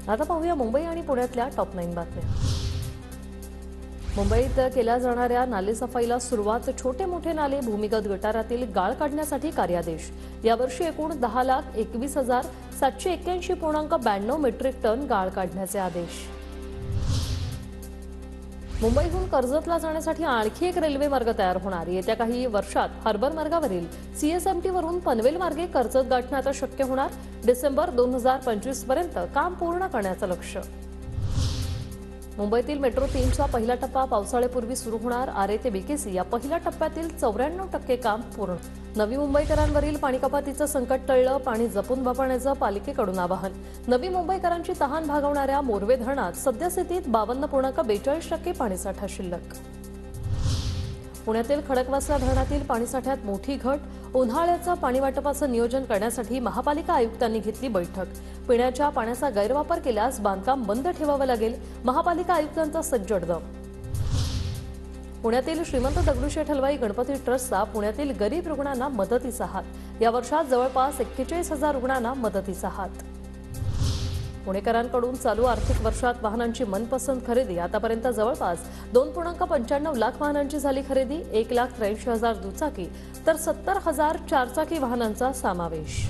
आता पाहूया मुंबई आणि पुण्यातल्या टॉप 9 बातम्या। मुंबईत केल्या जाणाऱ्या नालेसफाईला सुरुवात। छोटे मोठे नाले भूमिगत गटारातील गाळ काढण्यासाठी कार्यादेश। यावर्षी एकूण 10,21,781.92 मेट्रिक टन गाळ काढण्याचे आदेश। मुंबईहून कर्जतला जाण्यासाठी आणखी एक रेल्वे मार्ग तयार होणार। येत्या काही वर्षात हार्बर मार्गावरील सीएसएमटी वरून पनवेल मार्गे कर्जत गाठणे आता शक्य होणार। डिसेंबर 2025 पर्यंत काम पूर्ण करण्याचं लक्ष्य। मुंबईतील मेट्रो 3चा पहिला टप्पा पावसाळ्यापूर्वी सुरू होणार। आरे ते बीकेसी या पहिल्या टप्प्यातील 94% काम पूर्ण। नवी मुंबईकरांवरील पाणी कपातीचं संकट टळलं। पाणी जपून वापरण्याचं पालिकेकडून आवाहन। नवी मुंबईकरांची तहान भागवणाऱ्या मोरवे धरणात सद्यस्थितीत 52.42% पाणीसाठा शिल्लक। पुण्यातील खडकवासला धरणातील पाणीसाठ्यात मोठी घट। उन्हाळ्याचं पाणी वाटपाचं नियोजन करण्यासाठी महापालिका आयुक्तांनी घेतली बैठक। पिण्याच्या पाण्याचा गैरवापर केल्यास बांधकाम बंद ठेवावं लागेल। महापालिका आयुक्तांचा सज्जड दम। पुण्यातील श्रीमंत दगडूशेठ हलवाई गणपती ट्रस्टचा पुण्यातील गरीब रुग्णांना मदतीचा हात। या वर्षात जवळपास 41,000 रुग्णांना मदतीचा हात। पुणेकरांकडून चालू आर्थिक वर्षात वाहनांची मनपसंत खरेदी। आतापर्यंत जवळपास 2.95 लाख वाहनांची झाली खरेदी। 1,83,000 दुचाकी तर 70,000 चारचाकी वाहनांचा समावेश।